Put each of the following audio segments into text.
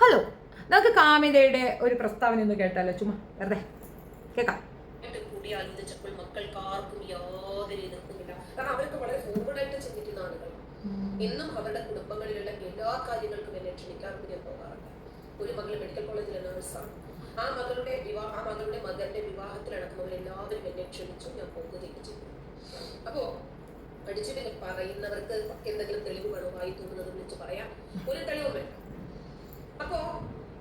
Hello, നമുക്ക് കാമിതയുടെ ഒരു പ്രസ്താവന ഒന്ന് കേട്ടാലോ? ചുമ്മാ വെറുതെ കേൾക്കാം. കൂടി ആലോചിച്ചപ്പോൾ മക്കൾക്ക് ആർക്കും യാതൊരു എതിർപ്പുമില്ല. കാരണം അവർക്ക് വളരെ ഫോർവേഡായിട്ട് ചിന്തിക്കുന്ന ആളുകളാണ്. എന്നും അവരുടെ കുടുംബങ്ങളിലുള്ള എല്ലാ കാര്യങ്ങൾക്കും എന്നെ ക്ഷണിക്കാറുണ്ട്, ഞാൻ പോകാറുണ്ട്. ഒരു മകൾ മെഡിക്കൽ കോളേജിലെ നഴ്സാണ്. ആ മകളുടെ മകന്റെ വിവാഹത്തിലടക്കം എല്ലാവരും എന്നെ ക്ഷണിച്ചു, ഞാൻ പോകുകയും ചെയ്തു. അപ്പോ അടിച്ചുപിന്നെ പറയുന്നവർക്ക് എന്തെങ്കിലും തെളിവ് വേണോ വായി തോന്നുന്നത് വിളിച്ച് പറയാം, ഒരു തെളിവും വേണ്ട. അപ്പോ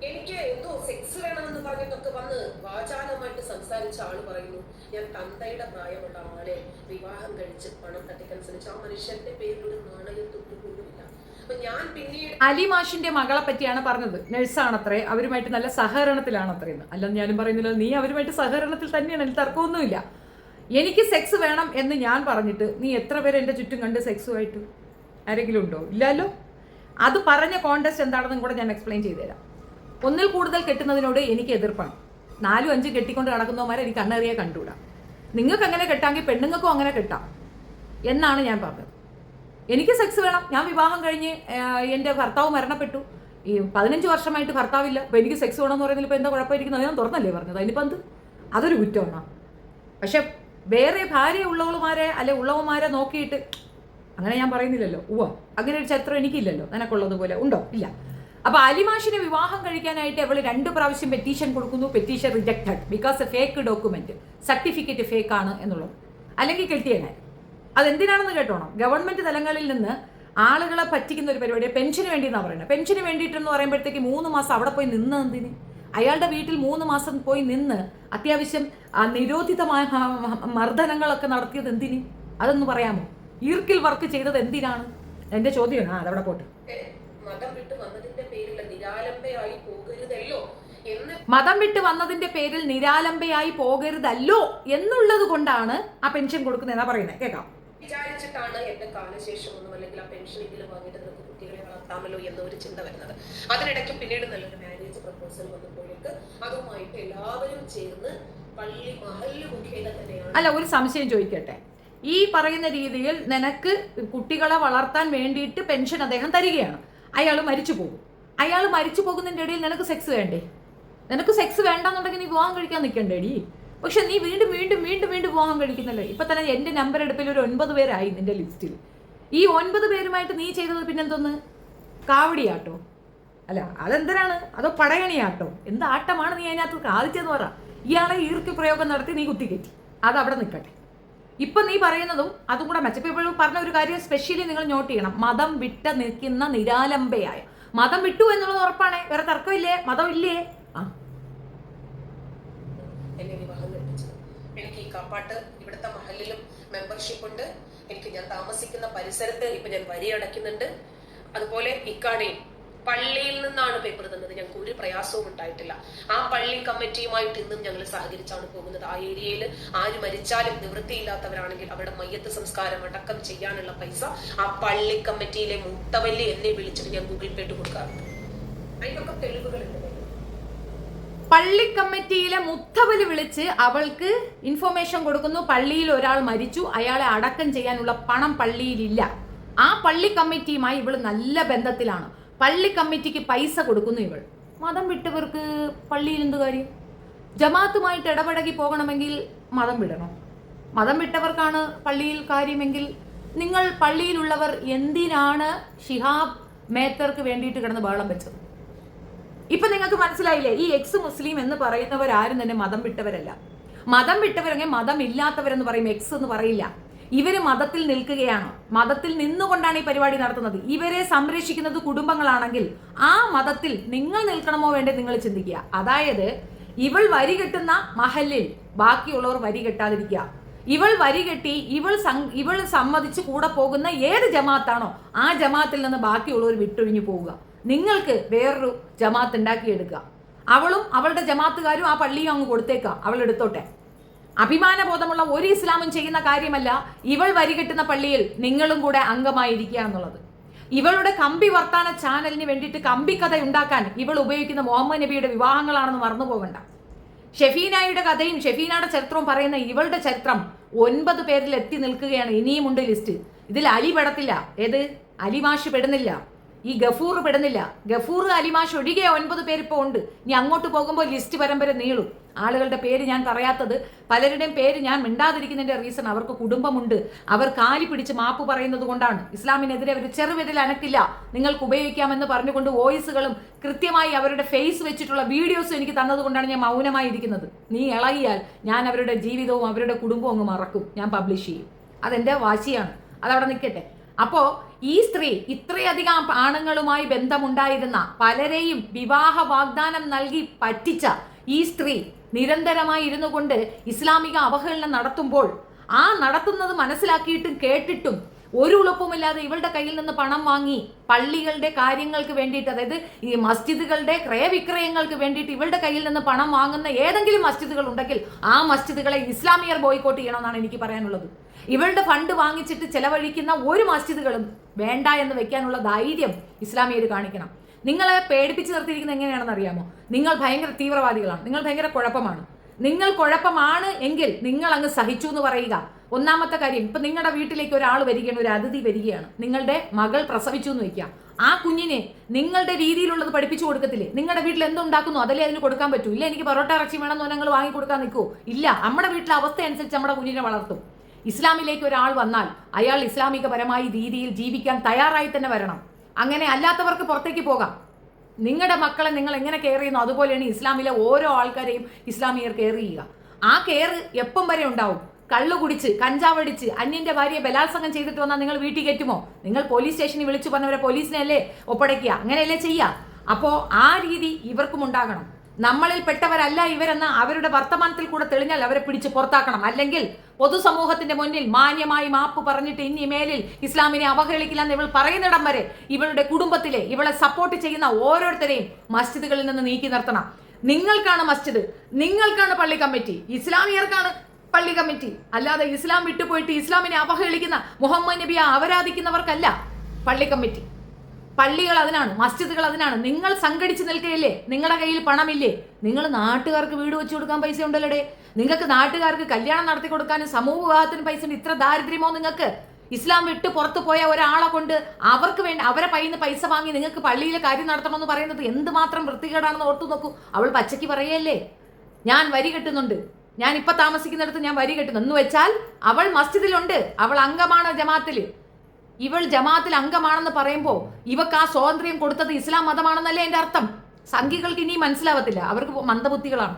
എനിക്ക് എന്തോ സെക്സ് വേണമെന്ന് പറഞ്ഞിട്ടൊക്കെ വന്ന് വാചാലമായിട്ട് സംസാരിച്ച ആള് പറയുന്നു, ഞാൻ തന്തയുടെ പ്രായമുള്ള ആളെ വിവാഹം കഴിച്ച് പണം തട്ടിക്കനുസരിച്ച് ആ മനുഷ്യന്റെ പേരിലൊരു നാണയത്തൊട്ട് പോലുമില്ല. അപ്പൊ ഞാൻ പിന്നീട് അലി മാഷിന്റെ മകളെ പറ്റിയാണ് പറഞ്ഞത്. നഴ്സാണത്രേ, അവരുമായിട്ട് നല്ല സഹകരണത്തിലാണത്രേന്ന്. അല്ലെന്ന് ഞാനും പറയുന്നില്ല, നീ അവരുമായിട്ട് സഹകരണത്തിൽ തന്നെയാണ്, എനിക്ക് തർക്കമൊന്നുമില്ല. എനിക്ക് സെക്സ് വേണം എന്ന് ഞാൻ പറഞ്ഞിട്ട് നീ എത്ര പേര് എൻ്റെ ചുറ്റും കണ്ട് സെക്സുമായിട്ട് ആരെങ്കിലും ഉണ്ടോ? ഇല്ലല്ലോ. അത് പറഞ്ഞ കോണ്ടസ്റ്റ് എന്താണെന്നും കൂടെ ഞാൻ എക്സ്പ്ലെയിൻ ചെയ്തുതരാം. ഒന്നിൽ കൂടുതൽ കെട്ടുന്നതിനോട് എനിക്ക് എതിർപ്പാണ്. 4-5 കെട്ടിക്കൊണ്ട് നടക്കുന്നവന്മാരെ എനിക്ക് കണ്ണേറിയെ കണ്ടുകൂടാ. നിങ്ങൾക്ക് അങ്ങനെ കെട്ടാമെങ്കിൽ പെണ്ണുങ്ങൾക്കും അങ്ങനെ കെട്ടാം എന്നാണ് ഞാൻ പറഞ്ഞത്. എനിക്ക് സെക്സ് വേണം. ഞാൻ വിവാഹം കഴിഞ്ഞ് എൻ്റെ ഭർത്താവ് മരണപ്പെട്ടു. ഈ 15 വർഷമായിട്ട് ഭർത്താവില്ല. അപ്പോൾ എനിക്ക് സെക്സ് വേണമെന്ന് പറയുന്നതിൽ ഇപ്പോൾ എന്താ കുഴപ്പമായിരിക്കുന്നത്? ഞാൻ തുറന്നല്ലേ പറഞ്ഞത്. അതിനിപ്പോൾ എന്ത്? അതൊരു കുറ്റമാണ്. പക്ഷെ വേറെ ഭാര്യ ഉള്ളവളുമാരെ അല്ലെ ഉള്ളവന്മാരെ നോക്കിയിട്ട് അങ്ങനെ ഞാൻ പറയുന്നില്ലല്ലോ. അങ്ങനെ ഒരു ചരിത്രം എനിക്കില്ലല്ലോ. നിനക്കുള്ളതുപോലെ ഉണ്ടോ? ഇല്ല. അപ്പൊ അലിമാഷിനെ വിവാഹം കഴിക്കാനായിട്ട് അവൾ 2 പ്രാവശ്യം പെറ്റീഷൻ കൊടുക്കുന്നു. Petition rejected because fake document, certificate fake ആണ് എന്നുള്ളത്. അല്ലെങ്കിൽ കെട്ടിയനെ. അതെന്തിനാണെന്ന് കേട്ടോണം. ഗവൺമെന്റ് തലങ്ങളിൽ നിന്ന് ആളുകളെ പറ്റിക്കുന്ന ഒരു പരിപാടി. പെൻഷന് വേണ്ടി എന്നാണ് പറയുന്നത്. പെൻഷന് വേണ്ടിയിട്ടെന്ന് പറയുമ്പോഴത്തേക്ക് 3 മാസം അവിടെ പോയി നിന്ന് എന്തിന്? അയാളുടെ വീട്ടിൽ 3 മാസം പോയി നിന്ന് അത്യാവശ്യം നിരോധിതമായ മർദ്ദനങ്ങളൊക്കെ നടത്തിയത് എന്തിന്? അതൊന്ന് പറയാമോ? ഈർക്കിൽ വർക്ക് ചെയ്തത് എന്തിനാണ്? എന്റെ ചോദ്യമാണ്. അതവിടെ പോട്ടെ. മതം വിട്ട് വന്നതിന്റെ പേരിൽ നിരാലംബയായി പോകരുതല്ലോ എന്നുള്ളത് കൊണ്ടാണ് ആ പെൻഷൻ കൊടുക്കുന്നതെന്നാ പറയുന്നത്. കേൾക്കാം. വിചാരിച്ചിട്ടാണ് എന്റെ കാലശേഷം ഒന്നും അല്ലെങ്കിൽ ആ പെൻഷൻ എങ്കിലും വാങ്ങിയിട്ട് നമുക്ക് കുട്ടികളെ വളർത്താമല്ലോ എന്നൊരു ചിന്ത വരുന്നത്. അതിനിടയ്ക്ക് പിന്നീട് നല്ലൊരു മാരേജ് പ്രപ്പോസൽ വന്നപ്പോഴേക്ക് അതുമായിട്ട് എല്ലാവരും ചേർന്ന് പള്ളി മഹല്ല് മുഖേന തന്നെയാണ്. അല്ല, ഒരു സംശയം ചോദിക്കട്ടെ. ഈ പറയുന്ന രീതിയിൽ നിനക്ക് കുട്ടികളെ വളർത്താൻ വേണ്ടിയിട്ട് പെൻഷൻ അദ്ദേഹം തരികയാണ്. അയാൾ മരിച്ചു പോകും. അയാൾ മരിച്ചു പോകുന്നതിൻ്റെ ഇടയിൽ നിനക്ക് സെക്സ് വേണ്ടേ? നിനക്ക് സെക്സ് വേണ്ടെന്നുണ്ടെങ്കിൽ നീ വിവാഹം കഴിക്കാൻ നിൽക്കണ്ടേടി. പക്ഷെ നീ വീണ്ടും വീണ്ടും വീണ്ടും വീണ്ടും വിവാഹം കഴിക്കുന്നല്ലോ. ഇപ്പൊ തന്നെ എൻ്റെ നമ്പർ എടുപ്പിൽ ഒരു 9 പേരായി നിന്റെ ലിസ്റ്റിൽ. ഈ 9 പേരുമായിട്ട് നീ ചെയ്തത് പിന്നെന്തോന്ന്? കാവടിയാട്ടോ? അല്ല, അതെന്തിനാണ്? അതോ പടയണിയാട്ടോ? എന്ത് ആട്ടമാണ് നീ അതിനകത്ത് സാധിച്ചെന്ന് പറ. ഇയാളെ ഈർക്കി പ്രയോഗം നടത്തി നീ കുത്തിക്കറ്റി. അതവിടെ നിൽക്കട്ടെ. ഇപ്പൊ നീ പറയുന്നതും അതും കൂടെ മെച്ചപ്പോഴും പറഞ്ഞ ഒരു കാര്യം സ്പെഷ്യലി നിങ്ങൾ നോട്ട് ചെയ്യണം. മതം വിട്ട നിൽക്കുന്ന നിരാലംബയായ. മതം വിട്ടു എന്നുള്ളത് ഉറപ്പാണേ, വേറെ തർക്കമില്ലേ? മതം ഇല്ലേ? എന്നെ വിവാഹം കഴിപ്പിച്ചത്. എനിക്ക് ഈ കാപ്പാട്ട് ഇവിടുത്തെ മഹലിലും മെമ്പർഷിപ്പ് ഉണ്ട്. ഞാൻ താമസിക്കുന്ന പരിസരത്ത് ഇപ്പൊ ഞാൻ വരി അടയ്ക്കുന്നുണ്ട്. അതുപോലെ ഇക്കാണയും പള്ളിയിൽ നിന്നാണ് പേപ്പർ തന്നത്. ഞങ്ങൾക്ക് ഒരു പ്രയാസവും ഉണ്ടായിട്ടില്ല. ആ പള്ളി കമ്മിറ്റിയുമായിട്ട് ഇന്നും ഞങ്ങൾ സഹകരിച്ചാണ് പോകുന്നത്. ആ ഏരിയയിൽ ആര് മരിച്ചാലും നിവൃത്തിയില്ലാത്തവരാണെങ്കിൽ അവിടെ മയ്യത്ത് സംസ്കാരം അടക്കം ചെയ്യാനുള്ള പൈസ ആ പള്ളി കമ്മിറ്റിയിലെ മുത്തവല്ലി എന്നെ വിളിച്ചിട്ട് ഞാൻ ഗൂഗിൾ പേ കൊടുക്കാറുണ്ട്. അതിനൊക്കെ തെളിവുകളുണ്ട്. പള്ളി കമ്മിറ്റിയിലെ മുത്തവലി വിളിച്ച് അവൾക്ക് ഇൻഫർമേഷൻ കൊടുക്കുന്നു. പള്ളിയിൽ ഒരാൾ മരിച്ചു, അയാളെ അടക്കം ചെയ്യാനുള്ള പണം പള്ളിയിലില്ല. ആ പള്ളി കമ്മിറ്റിയുമായി ഇവൾ നല്ല ബന്ധത്തിലാണ്. പള്ളി കമ്മിറ്റിക്ക് പൈസ കൊടുക്കുന്നു ഇവൾ. മതം വിട്ടവർക്ക് പള്ളിയിൽ എന്ത് കാര്യം? ജമാഅത്തുമായിട്ട് ഇടപഴകി പോകണമെങ്കിൽ മതം വിടണം. മതം വിട്ടവർക്കാണ് പള്ളിയിൽ കാര്യമെങ്കിൽ നിങ്ങൾ പള്ളിയിലുള്ളവർ എന്തിനാണ് ഷിഹാബ് മേത്തർക്ക് വേണ്ടിയിട്ട് കിടന്ന് ബഹളം വെച്ചത്? ഇപ്പൊ നിങ്ങൾക്ക് മനസ്സിലായില്ലേ? ഈ എക്സ് മുസ്ലിം എന്ന് പറയുന്നവരാരും തന്നെ മതം വിട്ടവരല്ല. മതം വിട്ടവരെങ്കിൽ മതം ഇല്ലാത്തവരെന്ന് പറയും, എക്സ് എന്ന് പറയില്ല. ഇവര് മതത്തിൽ നിൽക്കുകയാണ്. മതത്തിൽ നിന്നുകൊണ്ടാണ് ഈ പരിപാടി നടത്തുന്നത്. ഇവരെ സംരക്ഷിക്കുന്നത് കുടുംബങ്ങളാണെങ്കിൽ ആ മതത്തിൽ നിങ്ങൾ നിൽക്കണമോ വേണ്ടേ നിങ്ങൾ ചിന്തിക്കുക. അതായത് ഇവൾ വരി കെട്ടുന്ന മഹലിൽ ബാക്കിയുള്ളവർ വരി കെട്ടാതിരിക്കുക. ഇവൾ വരി കെട്ടി ഇവൾ സമ്മതിച്ച് കൂടെ പോകുന്ന ഏത് ജമാഅത്താണോ ആ ജമാഅത്തിൽ നിന്ന് ബാക്കിയുള്ളവർ വിട്ടൊഴിഞ്ഞു പോവുക. നിങ്ങൾക്ക് വേറൊരു ജമാഅത്ത് ഉണ്ടാക്കിയെടുക്കുക. അവളും അവളുടെ ജമാഅത്തുകാരും ആ പള്ളിയും അങ്ങ് കൊടുത്തേക്കുക. അവൾ എടുത്തോട്ടെ. അഭിമാനബോധമുള്ള ഒരു ഇസ്ലാമും ചെയ്യുന്ന കാര്യമല്ല ഇവൾ വരികെട്ടുന്ന പള്ളിയിൽ നിങ്ങളും കൂടെ അംഗമായിരിക്കുക എന്നുള്ളത്. ഇവളുടെ കമ്പി വർത്താന ചാനലിന് വേണ്ടിയിട്ട് കമ്പിക്കഥ ഉണ്ടാക്കാൻ ഇവൾ ഉപയോഗിക്കുന്ന മുഹമ്മദ് നബിയുടെ വിവാഹങ്ങളാണെന്ന് മറന്നു പോകണ്ട. ഷെഫീനായുടെ കഥയും ഷെഫീനയുടെ ചരിത്രവും പറയുന്ന ഇവളുടെ ചരിത്രം 9 പേരിൽ എത്തി നിൽക്കുകയാണ്. ഇനിയുമുണ്ട് ലിസ്റ്റ്. ഇതിൽ അലി പെടത്തില്ല. ഏത്? അലിമാഷ് പെടുന്നില്ല. ഈ ഗഫൂർ പെടുന്നില്ല. ഗഫൂർ അലിമാഷ് ഒഴികെ 9 പേര് ഇപ്പോൾ ഉണ്ട്. ഇനി അങ്ങോട്ട് പോകുമ്പോൾ ലിസ്റ്റ് പരമ്പര നീളും. ആളുകളുടെ പേര് ഞാൻ പറയാത്തത്, പലരുടെയും പേര് ഞാൻ മിണ്ടാതിരിക്കുന്നതിന്റെ റീസൺ അവർക്ക് കുടുംബമുണ്ട്, അവർ കാലി പിടിച്ച് മാപ്പ് പറയുന്നത് കൊണ്ടാണ്. ഇസ്ലാമിനെതിരെ ഒരു ചെറുവിരൽ അനക്കില്ല, നിങ്ങൾക്ക് ഉപയോഗിക്കാമെന്ന് പറഞ്ഞുകൊണ്ട് വോയിസുകളും കൃത്യമായി അവരുടെ ഫേസ് വെച്ചിട്ടുള്ള വീഡിയോസും എനിക്ക് തന്നതുകൊണ്ടാണ് ഞാൻ മൗനമായി ഇരിക്കുന്നത്. നീ ഇളകിയാൽ ഞാൻ അവരുടെ ജീവിതവും അവരുടെ കുടുംബവും അങ്ങ് മറക്കും, ഞാൻ പബ്ലിഷ് ചെയ്യും. അതെന്റെ വാശിയാണ്, അതവിടെ നിൽക്കട്ടെ. അപ്പോ ഈ സ്ത്രീ ഇത്രയധികം ആണുങ്ങളുമായി ബന്ധമുണ്ടായിരുന്ന പലരെയും വിവാഹ വാഗ്ദാനം നൽകി പറ്റിച്ച ഈ സ്ത്രീ നിരന്തരമായി ഇരുന്നു കൊണ്ട് ഇസ്ലാമിക അവഹേളനം നടത്തുമ്പോൾ ആ നടത്തുന്നത് മനസ്സിലാക്കിയിട്ടും കേട്ടിട്ടും ഒരു ഉളുപ്പുമില്ലാതെ ഇവളുടെ കയ്യിൽ നിന്ന് പണം വാങ്ങി പള്ളികളുടെ കാര്യങ്ങൾക്ക് വേണ്ടിയിട്ട്, അതായത് ഈ മസ്ജിദുകളുടെ ക്രയവിക്രയങ്ങൾക്ക് വേണ്ടിയിട്ട് ഇവളുടെ കയ്യിൽ നിന്ന് പണം വാങ്ങുന്ന ഏതെങ്കിലും മസ്ജിദുകൾ ഉണ്ടെങ്കിൽ ആ മസ്ജിദുകളെ ഇസ്ലാമിയർ ബോയ്ക്കോട്ട് ചെയ്യണമെന്നാണ് എനിക്ക് പറയാനുള്ളത്. ഇവളുടെ ഫണ്ട് വാങ്ങിച്ചിട്ട് ചെലവഴിക്കുന്ന ഒരു മസ്ജിദുകളും വേണ്ട എന്ന് വെക്കാനുള്ള ധൈര്യം ഇസ്ലാമിയർ കാണിക്കണം. നിങ്ങളെ പേടിപ്പിച്ച് നിർത്തിയിരിക്കുന്നത് എങ്ങനെയാണെന്ന് അറിയാമോ? നിങ്ങൾ ഭയങ്കര തീവ്രവാദികളാണ്, നിങ്ങൾ ഭയങ്കര കുഴപ്പമാണ്. നിങ്ങൾ കുഴപ്പമാണ് എങ്കിൽ നിങ്ങൾ അങ്ങ് സഹിച്ചു എന്ന് പറയുക. ഒന്നാമത്തെ കാര്യം, ഇപ്പൊ നിങ്ങളുടെ വീട്ടിലേക്ക് ഒരാൾ വരികയാണ്, ഒരു അതിഥി വരികയാണ്, നിങ്ങളുടെ മകൾ പ്രസവിച്ചു എന്ന് വെക്കുക. ആ കുഞ്ഞിനെ നിങ്ങളുടെ രീതിയിലുള്ളത് പഠിപ്പിച്ചു കൊടുക്കത്തില്ലേ? നിങ്ങളുടെ വീട്ടിൽ എന്തുണ്ടാക്കുന്നു അതല്ലേ അതിന് കൊടുക്കാൻ പറ്റൂ. ഇല്ല എനിക്ക് പൊറോട്ട ഇറച്ചി വേണമെന്ന് നിങ്ങൾ വാങ്ങി കൊടുക്കാൻ നിൽക്കുമോ? ഇല്ല, നമ്മുടെ വീട്ടിലെ അവസ്ഥ അനുസരിച്ച് നമ്മുടെ കുഞ്ഞിനെ വളർത്തും. ഇസ്ലാമിലേക്ക് ഒരാൾ വന്നാൽ അയാൾ ഇസ്ലാമികപരമായി രീതിയിൽ ജീവിക്കാൻ തയ്യാറായി തന്നെ വരണം. അങ്ങനെ അല്ലാത്തവർക്ക് പുറത്തേക്ക് പോകാം. നിങ്ങളുടെ മക്കളെ നിങ്ങൾ എങ്ങനെ കെയർ ചെയ്യുന്നു അതുപോലെയാണ് ഇസ്ലാമിലെ ഓരോ ആൾക്കാരെയും ഇസ്ലാമിയർ കെയർ ചെയ്യുക. ആ കെയർ എപ്പം വരെ ഉണ്ടാവും? കള്ളു കുടിച്ച് കഞ്ചാവടിച്ച് അന്യന്റെ ഭാര്യയെ ബലാത്സംഗം ചെയ്തിട്ട് വന്നാൽ നിങ്ങൾ വീട്ടിൽ കയറ്റുമോ? നിങ്ങൾ പോലീസ് സ്റ്റേഷനിൽ വിളിച്ചു പറഞ്ഞവരെ പോലീസിനെയല്ലേ ഒപ്പടയ്ക്കുക, അങ്ങനെയല്ലേ ചെയ്യുക? അപ്പോൾ ആ രീതി ഇവർക്കും ഉണ്ടാകണം. നമ്മളിൽ പെട്ടവരല്ല ഇവരെന്ന് അവരുടെ വർത്തമാനത്തിൽ കൂടെ തെളിഞ്ഞാൽ അവരെ പിടിച്ച് പുറത്താക്കണം. അല്ലെങ്കിൽ പൊതുസമൂഹത്തിന്റെ മുന്നിൽ മാന്യമായി മാപ്പ് പറഞ്ഞിട്ട് ഇനി മേലിൽ ഇസ്ലാമിനെ അവഹേളിക്കില്ല എന്ന് ഇവൾ പറയുന്നിടം വരെ ഇവളുടെ കുടുംബത്തിലെ ഇവളെ സപ്പോർട്ട് ചെയ്യുന്ന ഓരോരുത്തരെയും മസ്ജിദുകളിൽ നിന്ന് നീക്കി നിർത്തണം. നിങ്ങൾക്കാണ് മസ്ജിദ്, നിങ്ങൾക്കാണ് പള്ളി കമ്മിറ്റി, ഇസ്ലാമിയർക്കാണ് പള്ളി കമ്മിറ്റി. അല്ലാതെ ഇസ്ലാം വിട്ടുപോയിട്ട് ഇസ്ലാമിനെ അവഹേളിക്കുന്ന മുഹമ്മദ് നബിയെ ആരാധിക്കുന്നവർക്കല്ല പള്ളി കമ്മിറ്റി. പള്ളികൾ അതിനാണ്, മസ്ജിദുകൾ അതിനാണ്. നിങ്ങൾ സംഘടിച്ച് നിൽക്കുകയില്ലേ? നിങ്ങളുടെ കയ്യിൽ പണമില്ലേ? നിങ്ങൾ നാട്ടുകാർക്ക് വീട് വെച്ച് കൊടുക്കാൻ പൈസ ഉണ്ടല്ലേ? നിങ്ങൾക്ക് നാട്ടുകാർക്ക് കല്യാണം നടത്തി കൊടുക്കാനും സമൂഹ വിവാഹത്തിനും പൈസ ഉണ്ട്. ഇത്ര ദാരിദ്ര്യമോ നിങ്ങൾക്ക്? ഇസ്ലാം വിട്ട് പുറത്തു പോയ ഒരാളെ കൊണ്ട് അവർക്ക് വേണ്ടി അവരെ കയ്യിൽ നിന്ന് പൈസ വാങ്ങി നിങ്ങൾക്ക് പള്ളിയിലെ കാര്യം നടത്തണമെന്ന് പറയുന്നത് എന്തുമാത്രം വൃത്തികേടാണെന്ന് ഓർത്തു നോക്കൂ. അവൾ പച്ചയ്ക്ക് പറയല്ലേ, ഞാൻ വരി കെട്ടുന്നുണ്ട്, ഞാൻ ഇപ്പൊ താമസിക്കുന്നിടത്ത് ഞാൻ വരി കെട്ടുന്നു എന്ന് വെച്ചാൽ അവൾ മസ്ജിദിലുണ്ട്, അവൾ അംഗമാണ് ജമാഅത്തിൽ. ഇവൾ ജമാഅത്തിൽ അംഗമാണെന്ന് പറയുമ്പോൾ ഇവക്ക് ആ സ്വാതന്ത്ര്യം കൊടുത്തത് ഇസ്ലാം മതമാണെന്നല്ലേ എൻ്റെ അർത്ഥം. സംഘികൾക്ക് ഇനി മനസ്സിലാവത്തില്ല, അവർക്ക് മന്ദബുദ്ധികളാണ്.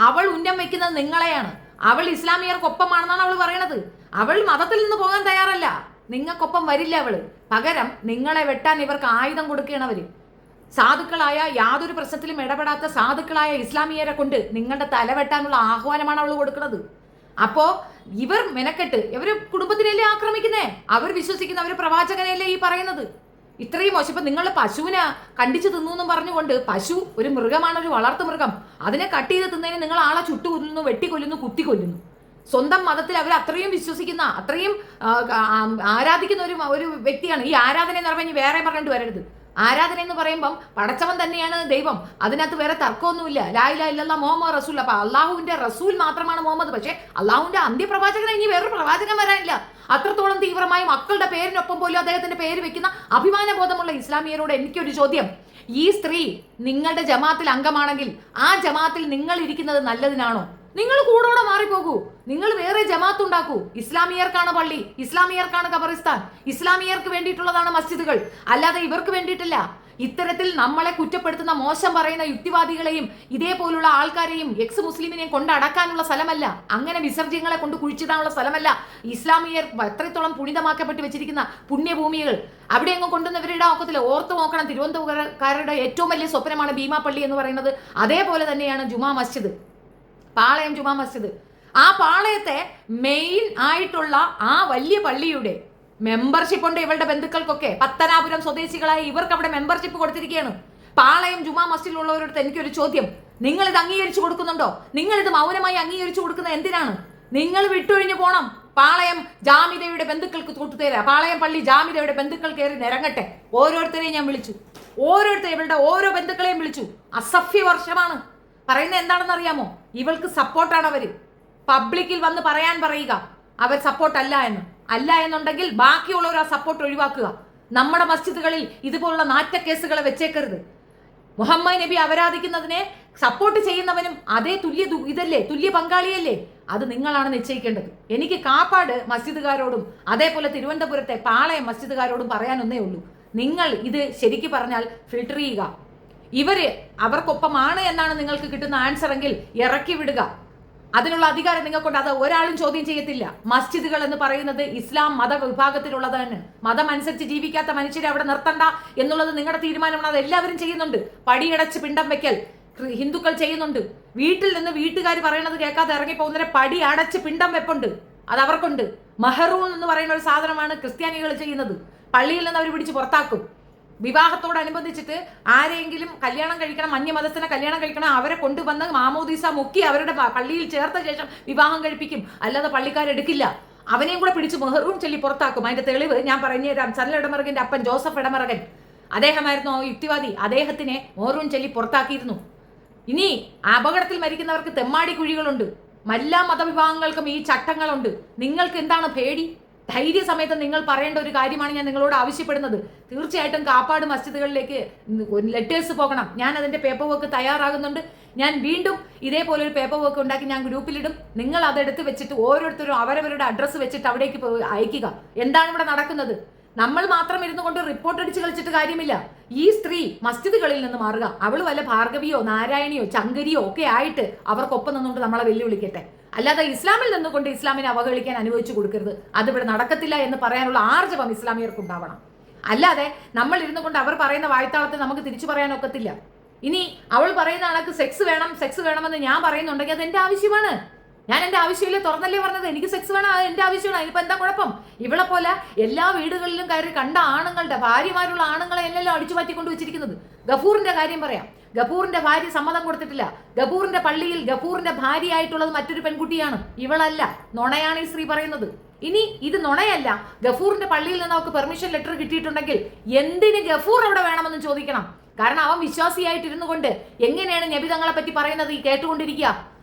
അവൾ ഉന്നം വെക്കുന്നത് നിങ്ങളെയാണ്. അവൾ ഇസ്ലാമിയർക്കൊപ്പമാണെന്നാണ് അവൾ പറയണത്. അവൾ മതത്തിൽ നിന്ന് പോകാൻ തയ്യാറല്ല, നിങ്ങൾക്കൊപ്പം വരില്ല അവള്. പകരം നിങ്ങളെ വെട്ടാൻ ഇവർക്ക് ആയുധം കൊടുക്കുകയാണ് അവര്. സാധുക്കളായ, യാതൊരു പ്രശ്നത്തിലും ഇടപെടാത്ത സാധുക്കളായ ഇസ്ലാമിയരെ കൊണ്ട് നിങ്ങളുടെ തല വെട്ടാനുള്ള ആഹ്വാനമാണ് അവൾ കൊടുക്കുന്നത്. അപ്പോ ഇവർ മെനക്കെട്ട് ഇവര് കുടുംബത്തിനല്ലേ ആക്രമിക്കുന്നേ? അവർ വിശ്വസിക്കുന്ന അവര് പ്രവാചകനല്ലേ ഈ പറയുന്നത്? ഇത്രയും മോശം. ഇപ്പൊ നിങ്ങളുടെ പശുവിനെ കണ്ടിച്ചു തിന്നു എന്നും പറഞ്ഞുകൊണ്ട്, പശു ഒരു മൃഗമാണ്, ഒരു വളർത്തു മൃഗം. അതിനെ കട്ട് ചെയ്ത് തിന്നതിന് നിങ്ങൾ ആളെ ചുട്ടുകൊല്ലുന്നു, വെട്ടിക്കൊല്ലുന്നു, കുത്തിക്കൊല്ലുന്നു. സ്വന്തം മതത്തിൽ അവർ അത്രയും വിശ്വസിക്കുന്ന, അത്രയും ആരാധിക്കുന്ന ഒരു വ്യക്തിയാണ്. ഈ ആരാധന എന്ന് പറഞ്ഞാൽ വേറെ പറഞ്ഞിട്ട് വരരുത്. ആരാധന എന്ന് പറയുമ്പം പടച്ചവൻ തന്നെയാണ് ദൈവം, അതിനകത്ത് വേറെ തർക്കമൊന്നുമില്ല. ലാ ഇലാഹ ഇല്ലല്ലാഹ് മുഹമ്മദ് റസൂൽ. അപ്പൊ അള്ളാഹുവിന്റെ റസൂൽ മാത്രമാണ് മുഹമ്മദ്. പക്ഷെ അള്ളാഹുവിന്റെ അന്ത്യപ്രവാചകൻ ഇനി വേറൊരു പ്രവാചകൻ വരാനില്ല. അത്രത്തോളം തീവ്രമായി മക്കളുടെ പേരിനൊപ്പം പോലും അദ്ദേഹത്തിന്റെ പേര് വെക്കുന്ന അഭിമാനബോധമുള്ള ഇസ്ലാമിയരോട് എനിക്കൊരു ചോദ്യം. ഈ സ്ത്രീ നിങ്ങളുടെ ജമാഅത്തിൽ അംഗമാണെങ്കിൽ ആ ജമാഅത്തിൽ നിങ്ങൾ ഇരിക്കുന്നത് നല്ലതിനാണോ? നിങ്ങൾ കൂടോടെ മാറിപ്പോകൂ, നിങ്ങൾ വേറെ ജമാഅത്ത് ഉണ്ടാക്കൂ. ഇസ്ലാമിയർക്കാണ് പള്ളി, ഇസ്ലാമിയർക്കാണ് ഖബറിസ്ഥാൻ, ഇസ്ലാമിയർക്ക് വേണ്ടിയിട്ടുള്ളതാണ് മസ്ജിദുകൾ, അല്ലാതെ ഇവർക്ക് വേണ്ടിയിട്ടില്ല. ഇത്തരത്തിൽ നമ്മളെ കുറ്റപ്പെടുത്തുന്ന, മോശം പറയുന്ന യുക്തിവാദികളെയും ഇതേപോലുള്ള ആൾക്കാരെയും എക്സ് മുസ്ലിമിനെയും കൊണ്ടടക്കാനുള്ള സ്ഥലമല്ല, അങ്ങനെ വിസർജ്യങ്ങളെ കൊണ്ട് കുഴിച്ചിടാനുള്ള സ്ഥലമല്ല. ഇസ്ലാമിയർ എത്രത്തോളം പുണിതമാക്കപ്പെട്ട് വെച്ചിരിക്കുന്ന പുണ്യഭൂമികൾ അവിടെ എങ്ങും കൊണ്ടുവന്നവരുടെ ഒക്കത്തില്ല. ഓർത്ത് നോക്കണം, തിരുവനന്തപുരക്കാരുടെ ഏറ്റവും വലിയ സ്വപ്നമാണ് ഭീമാപ്പള്ളി എന്ന് പറയുന്നത്. അതേപോലെ തന്നെയാണ് ജുമാ മസ്ജിദ്, പാളയം ജുമാ മസ്ജിദ്. ആ പാളയത്തെ മെയിൻ ആയിട്ടുള്ള ആ വലിയ പള്ളിയുടെ മെമ്പർഷിപ്പ് ഉണ്ട് ഇവളുടെ ബന്ധുക്കൾക്കൊക്കെ. പത്തനാപുരം സ്വദേശികളായ ഇവർക്ക് അവിടെ മെമ്പർഷിപ്പ് കൊടുത്തിരിക്കുകയാണ്. പാളയം ജുമാ മസ്ജിദിലുള്ളവരുടെ എനിക്കൊരു ചോദ്യം, നിങ്ങൾ ഇത് അംഗീകരിച്ചു കൊടുക്കുന്നുണ്ടോ? നിങ്ങൾ ഇത് മൗനമായി അംഗീകരിച്ചു കൊടുക്കുന്നത് എന്തിനാണ്? നിങ്ങൾ വിട്ടൊഴിഞ്ഞു പോണം. പാളയം ജാമിദയുടെ ബന്ധുക്കൾക്ക് തൊട്ടുതരാ, പാളയം പള്ളി ജാമിദയുടെ ബന്ധുക്കൾ കയറി നിരങ്ങട്ടെ. ഓരോരുത്തരെയും ഞാൻ വിളിച്ചു, ഇവളുടെ ഓരോ ബന്ധുക്കളെയും വിളിച്ചു. അസഭ്യ വർഷമാണ്. പറയുന്നത് എന്താണെന്ന് അറിയാമോ? ഇവൾക്ക് സപ്പോർട്ടാണ് അവര്. പബ്ലിക്കിൽ വന്ന് പറയാൻ പറയുക അവർ സപ്പോർട്ട് അല്ല എന്ന്. അല്ല എന്നുണ്ടെങ്കിൽ ബാക്കിയുള്ളവർ ആ സപ്പോർട്ട് ഒഴിവാക്കുക. നമ്മുടെ മസ്ജിദുകളിൽ ഇതുപോലുള്ള നാറ്റക്കേസുകളെ വെച്ചേക്കരുത്. മുഹമ്മദ് നബി ആരാധിക്കുന്നതിനെ സപ്പോർട്ട് ചെയ്യുന്നവനും അതേ തുല്യ പങ്കാളിയല്ലേ? അത് നിങ്ങളാണ് നിശ്ചയിക്കേണ്ടത്. എനിക്ക് കാപ്പാട് മസ്ജിദുകാരോടും അതേപോലെ തിരുവനന്തപുരത്തെ പാളയം മസ്ജിദുകാരോടും പറയാനൊന്നേ ഉള്ളൂ, നിങ്ങൾ ഇത് ശരിക്ക് പറഞ്ഞാൽ ഫിൽട്ടർ ചെയ്യുക. അവർക്കൊപ്പമാണ് എന്നാണ് നിങ്ങൾക്ക് കിട്ടുന്ന ആൻസർ എങ്കിൽ ഇറക്കി വിടുക. അതിനുള്ള അധികാരം നിങ്ങൾക്കുണ്ട്. അത് ഒരാളും ചോദ്യം ചെയ്യത്തില്ല. മസ്ജിദുകൾ എന്ന് പറയുന്നത് ഇസ്ലാം മതവിഭാഗത്തിലുള്ളതാണ്. മതം അനുസരിച്ച് ജീവിക്കാത്ത മനുഷ്യരെ അവിടെ നിർത്തണ്ട എന്നുള്ളത് നിങ്ങളുടെ തീരുമാനമാണ്. അത് എല്ലാവരും ചെയ്യുന്നുണ്ട്. പടിയടച്ച് പിണ്ടം വെക്കൽ ഹിന്ദുക്കൾ ചെയ്യുന്നുണ്ട്. വീട്ടിൽ നിന്ന് വീട്ടുകാർ പറയണത് കേൾക്കാതെ ഇറങ്ങി പോകുന്നവരെ പടി അടച്ച് പിണ്ടം വെപ്പുണ്ട്. അത് അവർക്കുണ്ട്. മഹറൂൺ എന്ന് പറയുന്ന ഒരു സാധനമാണ് ക്രിസ്ത്യാനികൾ ചെയ്യുന്നത്. പള്ളിയിൽ നിന്ന് അവർ പിടിച്ച് പുറത്താക്കും. വിവാഹത്തോടനുബന്ധിച്ചിട്ട് ആരെങ്കിലും കല്യാണം കഴിക്കണം, അന്യമതസ്ഥനെ കല്യാണം കഴിക്കണം, അവരെ കൊണ്ടുവന്ന് മാമോദീസ മുക്കി അവരുടെ പള്ളിയിൽ ചേർത്ത ശേഷം വിവാഹം കഴിപ്പിക്കും. അല്ലാതെ പള്ളിക്കാരെടുക്കില്ല. അവനെയും കൂടെ പിടിച്ച് മെഹറൂൺ ചൊല്ലി പുറത്താക്കും. അതിന്റെ തെളിവ് ഞാൻ പറഞ്ഞു തരാം. സനൽ ഇടമറകന്റെ അപ്പൻ ജോസഫ് ഇടമറകൻ, അദ്ദേഹമായിരുന്നു യുക്തിവാദി. അദ്ദേഹത്തിനെ മെഹറൂൺ ചൊല്ലി പുറത്താക്കിയിരുന്നു. ഇനി അപകടത്തിൽ മരിക്കുന്നവർക്ക് തെമ്മാടി കുഴികളുണ്ട്. എല്ലാ മതവിഭാഗങ്ങൾക്കും ഈ ചട്ടങ്ങളുണ്ട്. നിങ്ങൾക്ക് എന്താണ് പേടി? ധൈര്യസമേതം നിങ്ങൾ പറയേണ്ട ഒരു കാര്യമാണ് ഞാൻ നിങ്ങളോട് ആവശ്യപ്പെടുന്നത്. തീർച്ചയായിട്ടും കാപ്പാട് മസ്ജിദുകളിലേക്ക് ലെറ്റേഴ്സ് പോകണം. ഞാൻ അതിന്റെ പേപ്പർ വർക്ക് തയ്യാറാകുന്നുണ്ട്. ഞാൻ വീണ്ടും ഇതേപോലെ ഒരു പേപ്പർ വർക്ക് ഉണ്ടാക്കി ഞാൻ ഗ്രൂപ്പിലിടും. നിങ്ങൾ അതെടുത്ത് വെച്ചിട്ട് ഓരോരുത്തരും അവരവരുടെ അഡ്രസ്സ് വെച്ചിട്ട് അവിടേക്ക് അയക്കുക. എന്താണ് ഇവിടെ നടക്കുന്നത്? നമ്മൾ മാത്രം ഇരുന്നു കൊണ്ട് റിപ്പോർട്ട് അടിച്ച് കളിച്ചിട്ട് കാര്യമില്ല. ഈ സ്ത്രീ മസ്ജിദുകളിൽ നിന്ന് മാറുക. അവൾ വല്ല ഭാർഗവിയോ നാരായണിയോ ചങ്കരിയോ ഒക്കെ ആയിട്ട് അവർക്കൊപ്പം നിന്നുകൊണ്ട് നമ്മളെ വെല്ലുവിളിക്കട്ടെ. അല്ലാതെ ഇസ്ലാമിൽ നിന്നുകൊണ്ട് ഇസ്ലാമിനെ അവഹേളിക്കാൻ അനുവദിച്ചു കൊടുക്കരുത്. അതിവിടെ നടക്കത്തില്ല എന്ന് പറയാനുള്ള ആർജവം ഇസ്ലാമിയർക്ക് ഉണ്ടാവണം. അല്ലാതെ നമ്മൾ ഇരുന്നു കൊണ്ട് അവർ പറയുന്ന വായ്ത്താളത്തെ നമുക്ക് തിരിച്ചു പറയാൻ ഒക്കത്തില്ല. ഇനി അവൾ പറയുന്ന ആൾക്ക് സെക്സ് വേണമെന്ന് ഞാൻ പറയുന്നുണ്ടെങ്കിൽ അത് എന്റെ ആവശ്യമാണ്. ഞാൻ എന്റെ ആവശ്യമില്ല, തുറന്നല്ലേ പറഞ്ഞത്. എനിക്ക് സെക്സ് വേണം, അത് എന്റെ ആവശ്യമാണ്. അതിനിപ്പോ എന്താ കുഴപ്പം? ഇവളെ പോലെ എല്ലാ വീടുകളിലും കയറി കണ്ട ആണുങ്ങളുടെ ഭാര്യമാരുള്ള ആണുങ്ങളെ എല്ലാം അടിച്ചു മാറ്റിക്കൊണ്ട് വെച്ചിരിക്കുന്നത്. ഗഫൂറിന്റെ കാര്യം പറയാം. ഗഫൂറിന്റെ ഭാര്യ സമ്മതം കൊടുത്തിട്ടില്ല. ഗഫൂറിന്റെ പള്ളിയിൽ ഗഫൂറിന്റെ ഭാര്യയായിട്ടുള്ളത് മറ്റൊരു പെൺകുട്ടിയാണ്, ഇവളല്ല. നുണയാണ് ഈ സ്ത്രീ പറയുന്നത്. ഇനി ഇത് നുണയല്ല, ഗഫൂറിന്റെ പള്ളിയിൽ നിന്ന് അവർക്ക് പെർമിഷൻ ലെറ്റർ കിട്ടിയിട്ടുണ്ടെങ്കിൽ എന്തിന് ഗഫൂർ അവിടെ വേണമെന്ന് ചോദിക്കണം. കാരണം അവൻ വിശ്വാസിയായിട്ടിരുന്നു കൊണ്ട് എങ്ങനെയാണ് നബി തങ്ങളെ പറ്റി പറയുന്നത് ഈ കേട്ടുകൊണ്ടിരിക്കുക?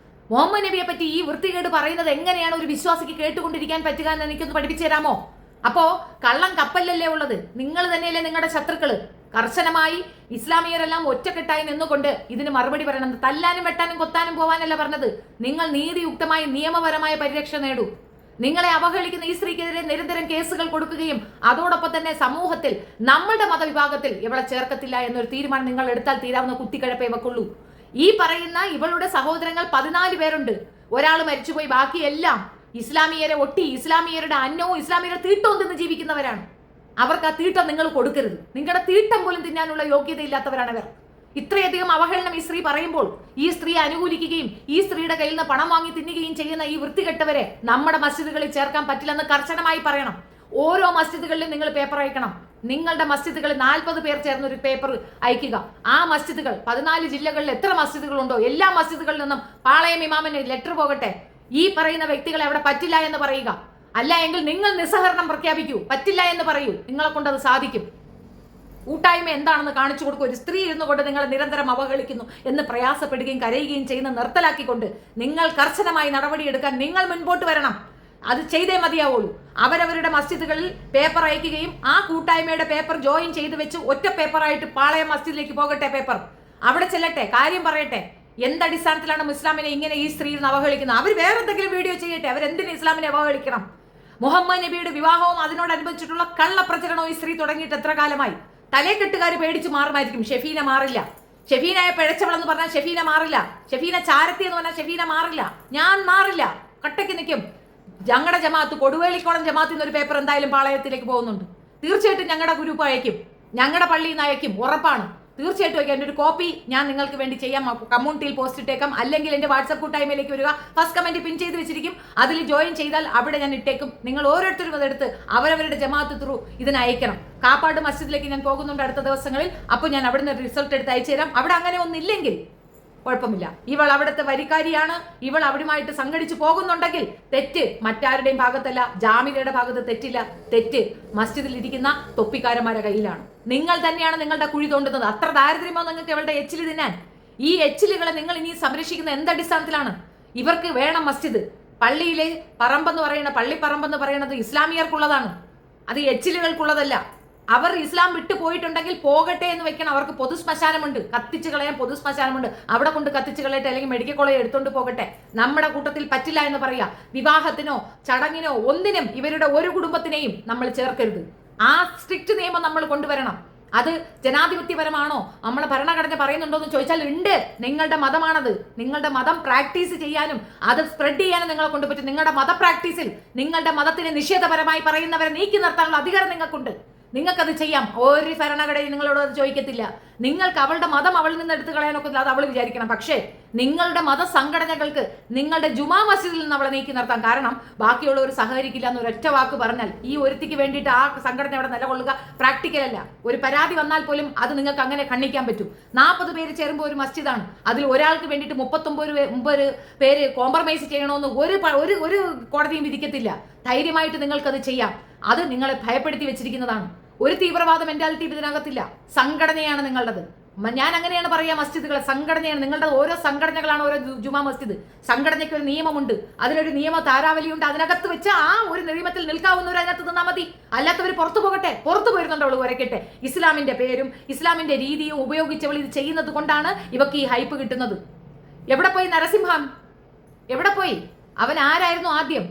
മുഹമ്മദ് നബിയെ പറ്റി ഈ വൃത്തികേട് പറയുന്നത് എങ്ങനെയാണ് ഒരു വിശ്വാസിക്ക് കേട്ടുകൊണ്ടിരിക്കാൻ പറ്റുക എന്ന് എനിക്കൊന്ന് പഠിപ്പിച്ചു തരാമോ? അപ്പോ കള്ളം കപ്പലിലല്ലേ ഉള്ളത്? നിങ്ങൾ തന്നെയല്ലേ നിങ്ങളുടെ ശത്രുക്കള്? കർശനമായി ഇസ്ലാമിയരെല്ലാം ഒറ്റക്കെട്ടായി നിന്നുകൊണ്ട് ഇതിന് മറുപടി പറയണം. തല്ലാനും വെട്ടാനും കൊത്താനും പോവാനല്ല പറഞ്ഞത്. നിങ്ങൾ നീതിയുക്തമായി നിയമപരമായ പരിരക്ഷ നേടൂ. നിങ്ങളെ അവഹേളിക്കുന്ന ഈ സ്ത്രീക്കെതിരെ നിരന്തരം കേസുകൾ കൊടുക്കുകയും അതോടൊപ്പം തന്നെ സമൂഹത്തിൽ നമ്മളുടെ മതവിഭാഗത്തിൽ ഇവളെ ചേർക്കത്തില്ല എന്നൊരു തീരുമാനം നിങ്ങൾ എടുത്താൽ തീരാവുന്ന കുത്തിക്കഴപ്പേ ഇവക്കുള്ളൂ. ഈ പറയുന്ന ഇവളുടെ സഹോദരങ്ങൾ 14 പേരുണ്ട്. ഒരാൾ മരിച്ചുപോയി. ബാക്കിയെല്ലാം ഇസ്ലാമിയരെ ഒട്ടി ഇസ്ലാമിയരുടെ അന്നവും ഇസ്ലാമിയരുടെ തീട്ടവും തിന്ന് ജീവിക്കുന്നവരാണ്. അവർക്ക് ആ തീട്ടം നിങ്ങൾ കൊടുക്കരുത്. നിങ്ങളുടെ തീട്ടം പോലും തിന്നാനുള്ള യോഗ്യതയില്ലാത്തവരാണ് അവർ. ഇത്രയധികം അവഹേളനം ഈ സ്ത്രീ പറയുമ്പോൾ ഈ സ്ത്രീ അനുകൂലിക്കുകയും ഈ സ്ത്രീയുടെ കയ്യിൽ നിന്ന് പണം വാങ്ങി തിന്നുകയും ചെയ്യുന്ന ഈ വൃത്തികെട്ടവരെ നമ്മുടെ മസ്ജിദുകളിൽ ചേർക്കാൻ പറ്റില്ലെന്ന് കർശനമായി പറയണം. ഓരോ മസ്ജിദുകളിലും നിങ്ങൾ പേപ്പർ അയക്കണം. നിങ്ങളുടെ മസ്ജിദുകളിൽ 40 പേർ ചേർന്ന് ഒരു പേപ്പർ അയക്കുക. ആ മസ്ജിദുകൾ 14 ജില്ലകളിൽ എത്ര മസ്ജിദുകളുണ്ടോ എല്ലാ മസ്ജിദുകളിൽ നിന്നും പാളയം ഇമാമിന് ലെറ്റർ പോകട്ടെ. ഈ പറയുന്ന വ്യക്തികളെ അവിടെ പറ്റില്ല എന്ന് പറയുക. അല്ല എങ്കിൽ നിങ്ങൾ നിസ്സഹരണം പ്രഖ്യാപിക്കൂ. പറ്റില്ല എന്ന് പറയൂ. നിങ്ങളെ കൊണ്ട് അത് സാധിക്കും. കൂട്ടായ്മ എന്താണെന്ന് കാണിച്ചു കൊടുക്കും. ഒരു സ്ത്രീ ഇരുന്നു കൊണ്ട് നിങ്ങളെ നിരന്തരം അവഹേളിക്കുന്നു എന്ന് പ്രയാസപ്പെടുകയും കരയുകയും ചെയ്യുന്ന നിർത്തലാക്കിക്കൊണ്ട് നിങ്ങൾ കർശനമായി നടപടിയെടുക്കാൻ നിങ്ങൾ മുൻപോട്ട് വരണം. അത് ചെയ്തേ മതിയാവുള്ളൂ. അവരവരുടെ മസ്ജിദുകളിൽ പേപ്പർ അയക്കുകയും ആ കൂട്ടായ്മയുടെ പേപ്പർ ജോയിൻ ചെയ്ത് വെച്ച് ഒറ്റ പേപ്പറായിട്ട് പാളയം മസ്ജിദിലേക്ക് പോകട്ടെ. പേപ്പർ അവിടെ ചെല്ലട്ടെ, കാര്യം പറയട്ടെ. എന്തടിസ്ഥാനത്തിലാണ് ഇസ്ലാമിനെ ഇങ്ങനെ ഈ സ്ത്രീ അവഹേളിക്കുന്നത്? അവർ വേറെ എന്തെങ്കിലും വീഡിയോ ചെയ്യട്ടെ. അവരെന്തിന് ഇസ്ലാമിനെ അവഹേളിക്കണം? മുഹമ്മദ് നബിയുടെ വിവാഹവും അതിനോടനുബന്ധിച്ചിട്ടുള്ള കള്ളപ്രചരണവും ഈ സ്ത്രീ തുടങ്ങിയിട്ട് എത്ര കാലമായി? തലേക്കെട്ടുകാർ പേടിച്ച് മാറുമായിരിക്കും. ഷെഫീന മാറില്ല. ഷെഫീനയെ പിഴച്ചവളെന്ന് പറഞ്ഞാൽ ഷെഫീന മാറില്ല. ഷെഫീന ചാരത്തി എന്ന് പറഞ്ഞാൽ ഷെഫീന മാറില്ല. ഞാൻ മാറില്ല. കട്ടയ്ക്ക് നിൽക്കും. ഞങ്ങളുടെ ജമാഅത്ത് കൊടുവേളിക്കോളം ജമാഅത്തിൽ നിന്ന് ഒരു പേപ്പർ എന്തായാലും പാളയത്തിലേക്ക് പോകുന്നുണ്ട്. തീർച്ചയായിട്ടും ഞങ്ങളുടെ ഗ്രൂപ്പ് അയക്കും, ഞങ്ങളുടെ പള്ളിയിൽ നിന്ന് അയക്കും, ഉറപ്പാണ്. തീർച്ചയായിട്ടും അയക്കാം. എൻ്റെ ഒരു കോപ്പി ഞാൻ നിങ്ങൾക്ക് വേണ്ടി ചെയ്യാം. കമ്മ്യൂണിറ്റിയിൽ പോസ്റ്റ് ഇട്ടേക്കാം. അല്ലെങ്കിൽ എൻ്റെ വാട്സപ്പ് കൂട്ടായ്മയിലേക്ക് വരിക. ഫസ്റ്റ് കമന്റ് പിൻ ചെയ്ത് വെച്ചിരിക്കും. അതിൽ ജോയിൻ ചെയ്താൽ അവിടെ ഞാൻ ഇട്ടേക്കും. നിങ്ങൾ ഓരോരുത്തരും അതെടുത്ത് അവരവരുടെ ജമാഅത്ത് ത്രൂ ഇതിന് അയക്കണം. കാപ്പാട് മസ്ജിദിലേക്ക് ഞാൻ പോകുന്നുണ്ട് അടുത്ത ദിവസങ്ങളിൽ. അപ്പോൾ ഞാൻ അവിടുന്ന് റിസൾട്ട് എടുത്ത് അയച്ചു തരാം. അവിടെ അങ്ങനെ ഒന്നില്ലെങ്കിൽ കുഴപ്പമില്ല. ഇവൾ അവിടുത്തെ വരിക്കാരിയാണ്. ഇവൾ അവിടുമായിട്ട് സംഘടിച്ചു പോകുന്നുണ്ടെങ്കിൽ തെറ്റ് മറ്റാരുടെയും ഭാഗത്തല്ല, ജാമിലയുടെ ഭാഗത്ത് തെറ്റില്ല. തെറ്റ് മസ്ജിദിൽ ഇരിക്കുന്ന തൊപ്പിക്കാരന്മാരുടെ കയ്യിലാണ്. നിങ്ങൾ തന്നെയാണ് നിങ്ങളുടെ കുഴി തോണ്ടുന്നത്. അത്ര ദാരിദ്ര്യമോ നിങ്ങൾക്ക് ഇവളുടെ എച്ചില് തിന്നാൻ? ഈ എച്ചിലുകളെ നിങ്ങൾ ഇനി സംരക്ഷിക്കുന്ന എന്തടിസ്ഥാനത്തിലാണ്? ഇവർക്ക് വേണം മസ്ജിദ്. പള്ളിയിലെ പറമ്പെന്ന് പറയുന്ന പള്ളിപ്പറമ്പെന്ന് പറയുന്നത് ഇസ്ലാമിയർക്കുള്ളതാണ്. അത് എച്ചിലുകൾക്കുള്ളതല്ല. അവർ ഇസ്ലാം വിട്ടു പോയിട്ടുണ്ടെങ്കിൽ പോകട്ടെ എന്ന് വെക്കണം. അവർക്ക് പൊതുശ്മശാനമുണ്ട്, കത്തിച്ച് കളയാൻ പൊതുശ്മശാനമുണ്ട്. അവിടെ കൊണ്ട് കത്തിച്ച് കളയട്ടെ, അല്ലെങ്കിൽ മെഡിക്കൽ കോളേജ് എടുത്തോണ്ട് പോകട്ടെ. നമ്മുടെ കൂട്ടത്തിൽ പറ്റില്ല എന്ന് പറയാ. വിവാഹത്തിനോ ചടങ്ങിനോ ഒന്നിനും ഇവരുടെ ഒരു കുടുംബത്തിനെയും നമ്മൾ ചേർക്കരുത്. ആ സ്ട്രിക്റ്റ് നിയമം നമ്മൾ കൊണ്ടുവരണം. അത് ജനാധിപത്യപരമാണോ, നമ്മളെ ഭരണഘടന പറയുന്നുണ്ടോ എന്ന് ചോദിച്ചാൽ ഉണ്ട്. നിങ്ങളുടെ മതമാണത്. നിങ്ങളുടെ മതം പ്രാക്ടീസ് ചെയ്യാനും അത് സ്പ്രെഡ് ചെയ്യാനും നിങ്ങളെ കൊണ്ട് പറ്റും. നിങ്ങളുടെ മത പ്രാക്ടീസിൽ നിങ്ങളുടെ മതത്തിന് നിഷേധപരമായി പറയുന്നവരെ നീക്കി നിർത്താനുള്ള അധികാരം നിങ്ങൾക്കുണ്ട്. നിങ്ങൾക്കത് ചെയ്യാം. ഒരു ഭരണഘടനയും നിങ്ങളോട് അത് ചോദിക്കത്തില്ല. നിങ്ങൾക്ക് അവളുടെ മതം അവളിൽ നിന്ന് എടുത്തു കളയാനൊക്കെ അത് അവൾ വിചാരിക്കണം. പക്ഷേ നിങ്ങളുടെ മത സംഘടനകൾക്ക് നിങ്ങളുടെ ജുമാ മസ്ജിദിൽ നിന്ന് അവളെ നീക്കി നിർത്താം. കാരണം ബാക്കിയുള്ളവർ സഹകരിക്കില്ല എന്ന് ഒരൊറ്റ വാക്ക് പറഞ്ഞാൽ ഈ ഒരുത്തിക്ക് വേണ്ടിയിട്ട് ആ സംഘടന അവിടെ നിലകൊള്ളുക പ്രാക്ടിക്കൽ അല്ല. ഒരു പരാതി വന്നാൽ പോലും അത് നിങ്ങൾക്ക് അങ്ങനെ ഖണ്ഡിക്കാൻ പറ്റും. 40 പേര് ചേരുമ്പോൾ ഒരു മസ്ജിദാണ്. അതിൽ ഒരാൾക്ക് വേണ്ടിയിട്ട് 39 പേര് കോംപ്രമൈസ് ചെയ്യണമെന്ന് ഒരു കോടതിയും വിധിക്കത്തില്ല. ധൈര്യമായിട്ട് നിങ്ങൾക്കത് ചെയ്യാം. അത് നിങ്ങളെ ഭയപ്പെടുത്തി വെച്ചിരിക്കുന്നതാണ്. ഒരു തീവ്രവാദ മെന്റാലിറ്റി ഇതിനകത്തില്ല. സംഘടനയാണ് നിങ്ങളുടേത്. ഞാൻ അങ്ങനെയാണ് പറയുക. മസ്ജിദുകളെ സംഘടനയാണ് നിങ്ങളുടെ. ഓരോ സംഘടനകളാണ് ഓരോ ജുമാ മസ്ജിദ്. സംഘടനയ്ക്ക് ഒരു നിയമമുണ്ട്, അതിനൊരു നിയമ താരാവലിയുണ്ട്. അതിനകത്ത് വെച്ച് ആ ഒരു നിയമത്തിൽ നിൽക്കാവുന്നവർ അതിനകത്ത് നിന്നാൽ മതി. അല്ലാത്തവർ പുറത്തു പോകട്ടെ. പുറത്തു പോയിരുന്നുണ്ട് അവൾ വരയ്ക്കട്ടെ. ഇസ്ലാമിന്റെ പേരും ഇസ്ലാമിന്റെ രീതിയും ഉപയോഗിച്ചവൾ ഇത് ചെയ്യുന്നത് കൊണ്ടാണ് ഇവക്ക് ഈ ഹൈപ്പ് കിട്ടുന്നത്. എവിടെ പോയി നരസിംഹം? എവിടെ പോയി? അവൻ ആരായിരുന്നു ആദ്യം?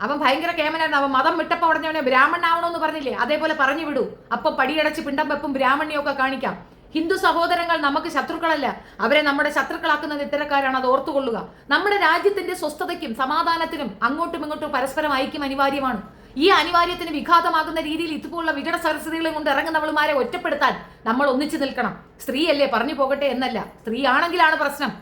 അവൻ ഭയങ്കര കേമനായിരുന്നു. അവൻ മതം വിട്ടപ്പോൾ ഉടനെ ബ്രാഹ്മണനാവണമെന്ന് പറഞ്ഞില്ലേ? അതേപോലെ പറഞ്ഞു വിടൂ. അപ്പൊ പടിയടച്ച് പിണ്ടം വെപ്പും ബ്രാഹ്മണ്യൊക്കെ കാണിക്കാം. ഹിന്ദു സഹോദരങ്ങൾ നമുക്ക് ശത്രുക്കളല്ല. അവരെ നമ്മുടെ ശത്രുക്കളാക്കുന്നത് ഇത്തരക്കാരാണ്. അത് ഓർത്തുകൊള്ളുക. നമ്മുടെ രാജ്യത്തിന്റെ സ്വസ്ഥതയ്ക്കും സമാധാനത്തിനും അങ്ങോട്ടും ഇങ്ങോട്ടും പരസ്പരം ഐക്യം അനിവാര്യമാണ്. ഈ അനിവാര്യത്തിന് വിഘാതമാകുന്ന രീതിയിൽ ഇതുപോലുള്ള വികട സരസ്വതികളെ കൊണ്ട് ഇറങ്ങുന്നവളുമാരെ ഒറ്റപ്പെടുത്താൻ നമ്മൾ ഒന്നിച്ചു നിൽക്കണം. സ്ത്രീയല്ലേ, പറഞ്ഞു പോകട്ടെ എന്നല്ല. സ്ത്രീ ആണെങ്കിലാണ് പ്രശ്നം.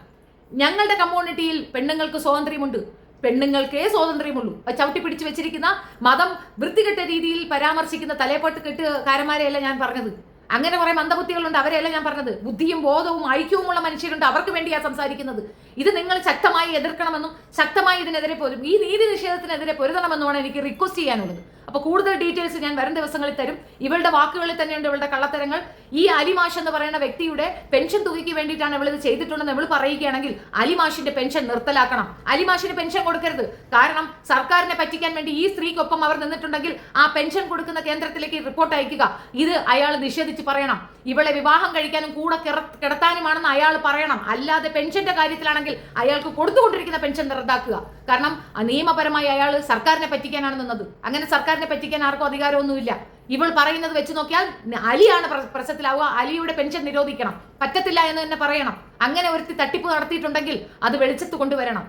ഞങ്ങളുടെ കമ്മ്യൂണിറ്റിയിൽ പെണ്ണുങ്ങൾക്ക് സ്വാതന്ത്ര്യമുണ്ട്. പെണ്ണുങ്ങൾക്കേ സ്വാതന്ത്ര്യമുള്ളൂ. ചവിട്ടി പിടിച്ചു വെച്ചിരിക്കുന്ന മതം വൃത്തികെട്ട രീതിയിൽ പരാമർശിക്കുന്ന തലേപ്പൊട്ട് കെട്ടുകാരന്മാരെയല്ല ഞാൻ പറഞ്ഞത്. അങ്ങനെ കുറെ മന്ദബുദ്ധികളുണ്ട്, അവരെയല്ല ഞാൻ പറഞ്ഞത്. ബുദ്ധിയും ബോധവും ഐക്യവുമുള്ള മനുഷ്യരുണ്ട്, അവർക്ക് വേണ്ടിയാണ് സംസാരിക്കുന്നത്. ഇത് നിങ്ങൾ ശക്തമായി എതിർക്കണമെന്നും ശക്തമായി ഇതിനെതിരെ ഈ നീതി നിഷേധത്തിനെതിരെ പൊരുതണമെന്നുമാണ് എനിക്ക് റിക്വസ്റ്റ് ചെയ്യാനുള്ളത്. അപ്പൊ കൂടുതൽ ഡീറ്റെയിൽസ് ഞാൻ വരും ദിവസങ്ങളിൽ തരും. ഇവളുടെ വാക്കുകളിൽ തന്നെയുണ്ട് ഇവളുടെ കള്ളത്തരങ്ങൾ. ഈ അലിമാഷ് എന്ന് പറയുന്ന വ്യക്തിയുടെ പെൻഷൻ തുകയ്ക്ക് വേണ്ടിയിട്ടാണ് ഇവൾ ഇത് ചെയ്തിട്ടുണ്ടെന്ന് ഇവൾ പറയുകയാണെങ്കിൽ അലിമാഷിന്റെ പെൻഷൻ നിർത്തലാക്കണം. അലിമാഷിന് പെൻഷൻ കൊടുക്കരുത്. കാരണം സർക്കാരിനെ പറ്റിക്കാൻ വേണ്ടി ഈ സ്ത്രീക്കൊപ്പം അവർ നിന്നിട്ടുണ്ടെങ്കിൽ ആ പെൻഷൻ കൊടുക്കുന്ന കേന്ദ്രത്തിലേക്ക് റിപ്പോർട്ട് അയക്കുക. ഇത് അയാൾ നിഷേധിച്ച് പറയണം. ഇവളെ വിവാഹം കഴിക്കാനും കൂടെ കിടത്താനുമാണെന്ന് അയാൾ പറയണം. അല്ലാതെ പെൻഷന്റെ കാര്യത്തിലാണെങ്കിൽ അയാൾക്ക് കൊടുത്തുകൊണ്ടിരിക്കുന്ന പെൻഷൻ റദ്ദാക്കുക. കാരണം നിയമപരമായി അയാൾ സർക്കാരിനെ പറ്റിക്കാനാണ് നിന്നത്. അങ്ങനെ സർക്കാരിനെ പറ്റിക്കാൻ ആർക്കും അധികാരമൊന്നുമില്ല. ഇവൾ പറയുന്നത് വെച്ച് നോക്കിയാൽ അലിയാണ് പ്രശ്നത്തിലാവുക. അലിയുടെ പെൻഷൻ നിരോധിക്കണം. പറ്റത്തില്ല എന്ന് തന്നെ പറയണം. അങ്ങനെ ഒരുത്തി തട്ടിപ്പ് നടത്തിയിട്ടുണ്ടെങ്കിൽ അത് വെളിച്ചത്ത് കൊണ്ടുവരണം.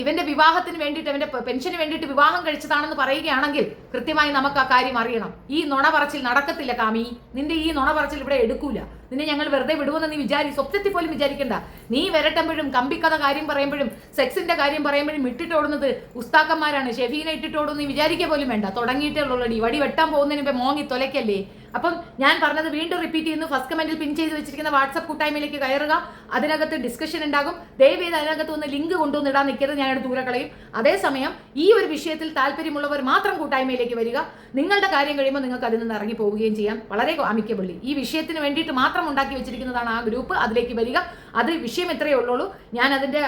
ഇവന്റെ വിവാഹത്തിന് വേണ്ടിയിട്ട്, ഇവന്റെ പെൻഷന് വേണ്ടിയിട്ട് വിവാഹം കഴിച്ചതാണെന്ന് പറയുകയാണെങ്കിൽ കൃത്യമായി നമുക്ക് ആ കാര്യം അറിയണം. ഈ നുണ പറച്ചിൽ നടക്കത്തില്ല കാമി. നിന്റെ ഈ നുണ പറച്ചിൽ ഇവിടെ എടുക്കൂല. നിന്നെ ഞങ്ങൾ വെറുതെ വിടുമെന്ന് നീ സ്വപ്നത്തിൽ പോലും വിചാരിക്കണ്ട. നീ വരട്ടുമ്പോഴും കമ്പിക്കഥ കാര്യം പറയുമ്പോഴും സെക്സിന്റെ കാര്യം പറയുമ്പോഴും ഇട്ടിട്ടോടുന്നത് ഉസ്താക്കന്മാരാണ്. ഷെഫീനെ ഇട്ടിട്ടോടുന്ന് നീ വിചാരിക്കുക പോലും വേണ്ട. തുടങ്ങിയിട്ടേ ഉള്ളൂ. വടി വെട്ടാൻ പോകുന്നതിന് മുമ്പ് മോങ്ങി തൊലയ്ക്കല്ലേ. അപ്പം ഞാൻ പറഞ്ഞത് വീണ്ടും റിപ്പീറ്റ് ചെയ്യുന്നു. ഫസ്റ്റ് കമന്റിൽ പിൻ ചെയ്ത് വെച്ചിരിക്കുന്ന വാട്സ്ആപ്പ് കൂട്ടായ്മയിലേക്ക് കയറുക. അതിനകത്ത് ഡിസ്കഷൻ ഉണ്ടാകും. ദയവേത് അതിനകത്ത് ഒന്ന് ലിങ്ക് കൊണ്ടുവന്ന് ഇടാൻ നിൽക്കരുത്. ഞാൻ ദൂരെ കളയും. അതേസമയം ഈ ഒരു വിഷയത്തിൽ താല്പര്യമുള്ളവർ മാത്രം കൂട്ടായ്മയിലേക്ക് വരിക. നിങ്ങളുടെ കാര്യം കഴിയുമ്പോൾ നിങ്ങൾക്ക് അതിൽ നിന്ന് ഇറങ്ങി പോവുകയും ചെയ്യാം. വളരെ അമിക്കബിളി ഈ വിഷയത്തിന് വേണ്ടിയിട്ട് മാത്രം ഉണ്ടാക്കി വെച്ചിരിക്കുന്നതാണ് ആ ഗ്രൂപ്പ്. അതിലേക്ക് വരിക. അത് വിഷയം ഇത്രയേ ഉള്ളൂ. ഞാൻ അതിന്റെ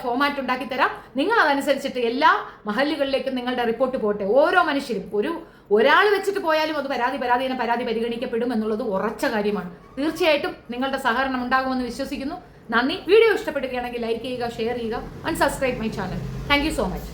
ഫോമാറ്റ് ഉണ്ടാക്കി തരാം. നിങ്ങൾ അതനുസരിച്ചിട്ട് എല്ലാ മഹല്ലുകളിലേക്കും നിങ്ങളുടെ റിപ്പോർട്ട് പോട്ടെ. ഓരോ മനുഷ്യരും ഒരാൾ വെച്ചിട്ട് പോയാലും അത് പരാതി പരിഗണിക്കപ്പെടും എന്നുള്ളത് ഉറച്ച കാര്യമാണ്. തീർച്ചയായിട്ടും നിങ്ങളുടെ സഹകരണം ഉണ്ടാകുമെന്ന് വിശ്വസിക്കുന്നു. നന്ദി. വീഡിയോ ഇഷ്ടപ്പെടുകയാണെങ്കിൽ ലൈക്ക് ചെയ്യുക, ഷെയർ ചെയ്യുക, and subscribe my channel. Thank you so much.